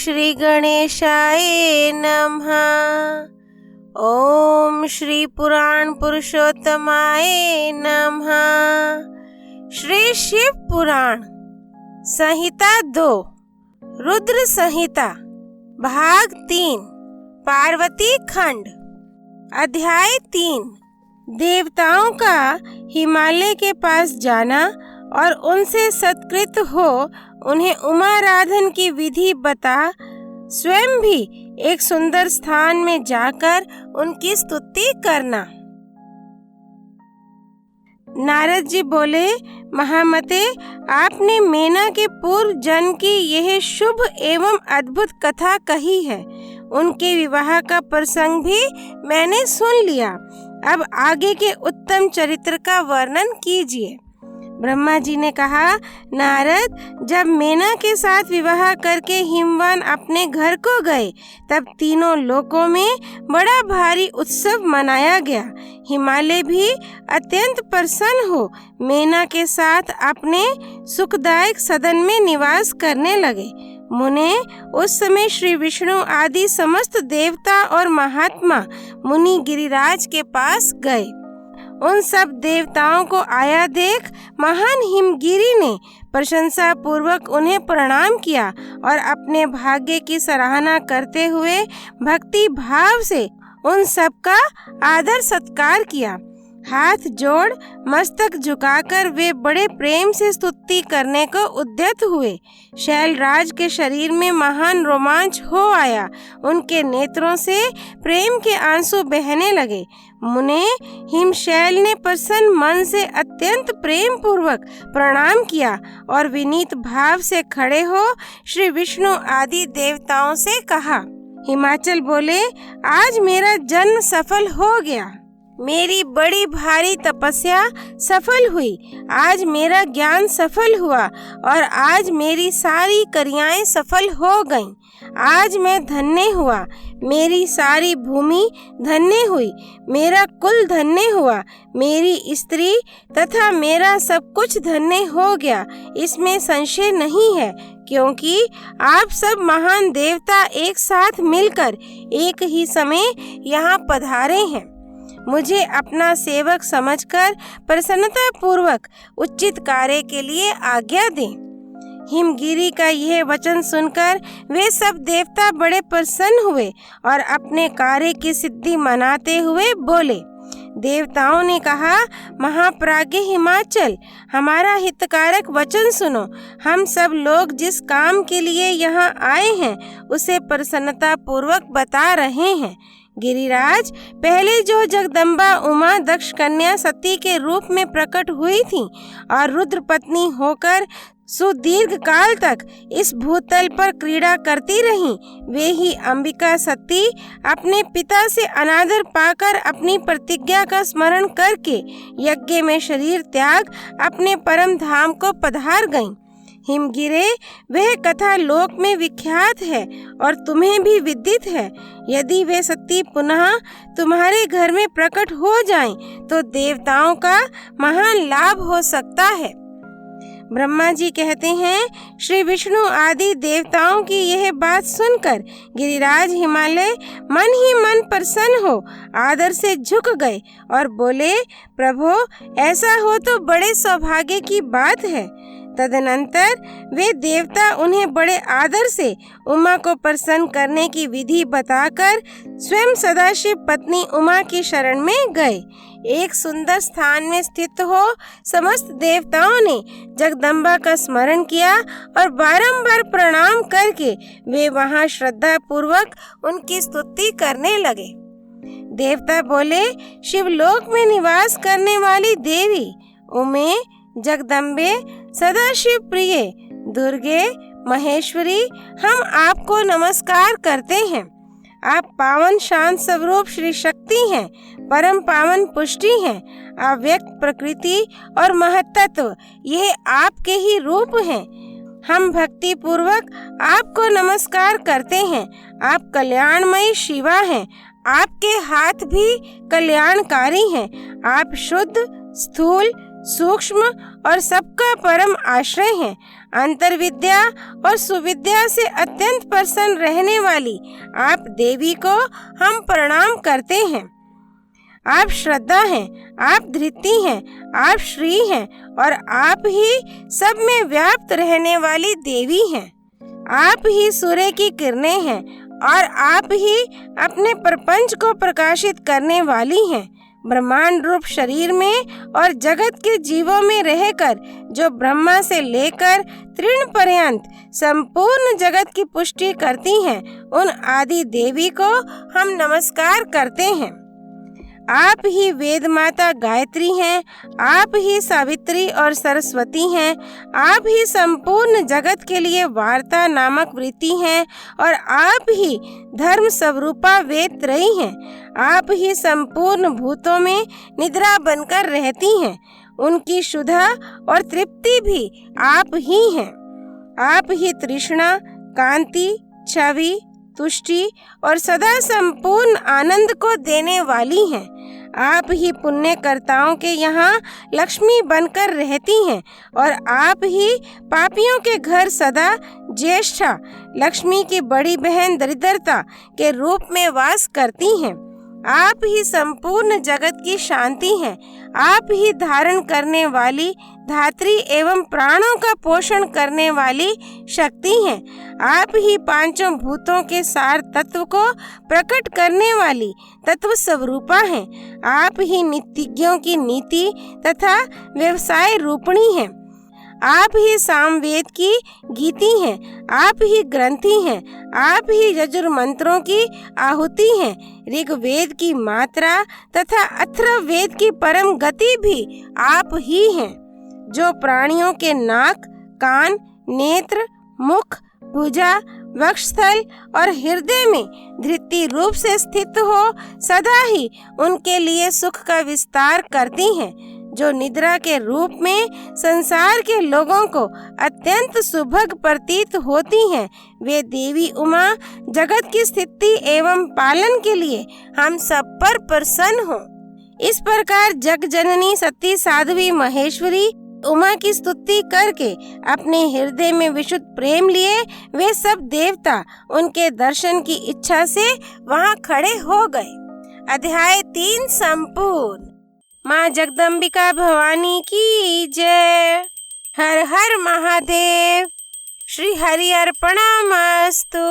श्री गणेशाय नमः। ओम श्री पुराण पुरुषोत्तमाय नमः। श्री शिव पुराण संहिता 2 रुद्र संहिता भाग 3 पार्वती खंड अध्याय 3 देवताओं का हिमालय के पास जाना और उनसे सत्कृत हो उन्हें उमाराधन की विधि बता स्वयं भी एक सुंदर स्थान में जाकर उनकी स्तुति करना। नारद जी बोले, महामते, आपने मेना के पूर्व जन्म की यह शुभ एवं अद्भुत कथा कही है। उनके विवाह का प्रसंग भी मैंने सुन लिया। अब आगे के उत्तम चरित्र का वर्णन कीजिए। ब्रह्मा जी ने कहा, नारद, जब मेना के साथ विवाह करके हिमवान अपने घर को गए तब तीनों लोकों में बड़ा भारी उत्सव मनाया गया। हिमालय भी अत्यंत प्रसन्न हो मेना के साथ अपने सुखदायक सदन में निवास करने लगे। मुने, उस समय श्री विष्णु आदि समस्त देवता और महात्मा मुनि गिरिराज के पास गए। उन सब देवताओं को आया देख महान हिमगिरी ने प्रशंसा पूर्वक उन्हें प्रणाम किया और अपने भाग्य की सराहना करते हुए भक्ति भाव से उन सब का आदर सत्कार किया। हाथ जोड़ मस्तक झुकाकर वे बड़े प्रेम से स्तुति करने को उद्यत हुए। शैलराज के शरीर में महान रोमांच हो आया। उनके नेत्रों से प्रेम के आंसू बहने लगे। मुने, हिमशैल ने प्रसन्न मन से अत्यंत प्रेम पूर्वक प्रणाम किया और विनीत भाव से खड़े हो श्री विष्णु आदि देवताओं से कहा। हिमाचल बोले, आज मेरा जन्म सफल हो गया। मेरी बड़ी भारी तपस्या सफल हुई। आज मेरा ज्ञान सफल हुआ और आज मेरी सारी क्रियाएं सफल हो गईं। आज मैं धन्य हुआ। मेरी सारी भूमि धन्य हुई। मेरा कुल धन्य हुआ। मेरी स्त्री तथा मेरा सब कुछ धन्य हो गया। इसमें संशय नहीं है, क्योंकि आप सब महान देवता एक साथ मिलकर एक ही समय यहाँ पधारे हैं। मुझे अपना सेवक समझकर प्रसन्नता पूर्वक उचित कार्य के लिए आज्ञा दें। हिमगिरी का यह वचन सुनकर वे सब देवता बड़े प्रसन्न हुए और अपने कार्य की सिद्धि मनाते हुए बोले। देवताओं ने कहा, महाप्राज्ञ हिमाचल, हमारा हितकारक वचन सुनो। हम सब लोग जिस काम के लिए यहाँ आए हैं उसे प्रसन्नता पूर्वक बता रहे हैं। गिरिराज, पहले जो जगदम्बा उमा दक्ष कन्या सती के रूप में प्रकट हुई थी और रुद्र पत्नी होकर सुदीर्घ काल तक इस भूतल पर क्रीड़ा करती रहीं, वे ही अंबिका सती अपने पिता से अनादर पाकर अपनी प्रतिज्ञा का स्मरण करके यज्ञ में शरीर त्याग अपने परम धाम को पधार गईं। हिमगिरे, वह कथा लोक में विख्यात है और तुम्हें भी विदित है। यदि वे सती पुनः तुम्हारे घर में प्रकट हो जाएं, तो देवताओं का महान लाभ हो सकता है। ब्रह्मा जी कहते हैं, श्री विष्णु आदि देवताओं की यह बात सुनकर गिरिराज हिमालय मन ही मन प्रसन्न हो आदर से झुक गए और बोले, प्रभो, ऐसा हो तो बड़े सौभाग्य की बात है। तदनंतर वे देवता उन्हें बड़े आदर से उमा को प्रसन्न करने की विधि बताकर स्वयं सदाशिव पत्नी उमा की शरण में गए। एक सुंदर स्थान में स्थित हो समस्त देवताओं ने जगदम्बा का स्मरण किया और बारंबार प्रणाम करके वे वहां श्रद्धा पूर्वक उनकी स्तुति करने लगे। देवता बोले, शिवलोक में निवास करने वाली देवी उमे, जगदम्बे, सदाशिव प्रिय, दुर्गे, महेश्वरी, हम आपको नमस्कार करते हैं। आप पावन शांत स्वरूप श्री शक्ति हैं, परम पावन पुष्टि हैं, अव्यक्त प्रकृति और महत्त्व, यह आपके ही रूप हैं। हम भक्ति पूर्वक आपको नमस्कार करते हैं। आप कल्याणमयी शिवा हैं। आपके हाथ भी कल्याणकारी हैं। आप शुद्ध, स्थूल, सूक्ष्म और सबका परम आश्रय हैं। अंतर विद्या और सुविद्या से अत्यंत प्रसन्न रहने वाली आप देवी को हम प्रणाम करते हैं। आप श्रद्धा हैं, आप धृति हैं, आप श्री हैं और आप ही सब में व्याप्त रहने वाली देवी हैं। आप ही सूर्य की किरणें हैं और आप ही अपने प्रपंच को प्रकाशित करने वाली हैं। ब्रह्मांड रूप शरीर में और जगत के जीवों में रहकर जो ब्रह्मा से लेकर तृण पर्यंत संपूर्ण जगत की पुष्टि करती हैं, उन आदि देवी को हम नमस्कार करते हैं। आप ही वेद माता गायत्री हैं, आप ही सावित्री और सरस्वती हैं, आप ही संपूर्ण जगत के लिए वार्ता नामक वृत्ति हैं और आप ही धर्म स्वरूपा वेद त्रयी हैं। आप ही संपूर्ण भूतों में निद्रा बनकर रहती हैं, उनकी शुद्धा और तृप्ति भी आप ही हैं। आप ही तृष्णा, कांति, छवि, तुष्टि और सदा संपूर्ण आनंद को देने वाली हैं। आप ही पुण्य कर्ताओं के यहाँ लक्ष्मी बनकर रहती हैं और आप ही पापियों के घर सदा ज्येष्ठा लक्ष्मी की बड़ी बहन दरिद्रता के रूप में वास करती हैं। आप ही संपूर्ण जगत की शांति हैं। आप ही धारण करने वाली धात्री एवं प्राणों का पोषण करने वाली शक्ति हैं। आप ही पांचों भूतों के सार तत्व को प्रकट करने वाली तत्व स्वरूपा हैं। आप ही नीतिज्ञों की नीति तथा व्यवसाय रूपणी हैं। आप ही सामवेद की गीति हैं, आप ही ग्रंथि हैं, आप ही यजुर मंत्रों की आहुति हैं, ऋग्वेद की मात्रा तथा अथर्ववेद की परम गति भी आप ही हैं। जो प्राणियों के नाक, कान, नेत्र, मुख, भुजा, वक्षस्थल और हृदय में धृति रूप से स्थित हो, सदा ही उनके लिए सुख का विस्तार करती हैं। जो निद्रा के रूप में संसार के लोगों को अत्यंत सुभग प्रतीत होती हैं, वे देवी उमा जगत की स्थिति एवं पालन के लिए हम सब पर प्रसन्न हो। इस प्रकार जग जननी सती साध्वी महेश्वरी उमा की स्तुति करके अपने हृदय में विशुद्ध प्रेम लिए वे सब देवता उनके दर्शन की इच्छा से वहां खड़े हो गए। अध्याय 3 संपूर्ण। माँ जगदम्बिका भवानी की जय। हर हर महादेव। श्री हरि अर्पणमस्तु।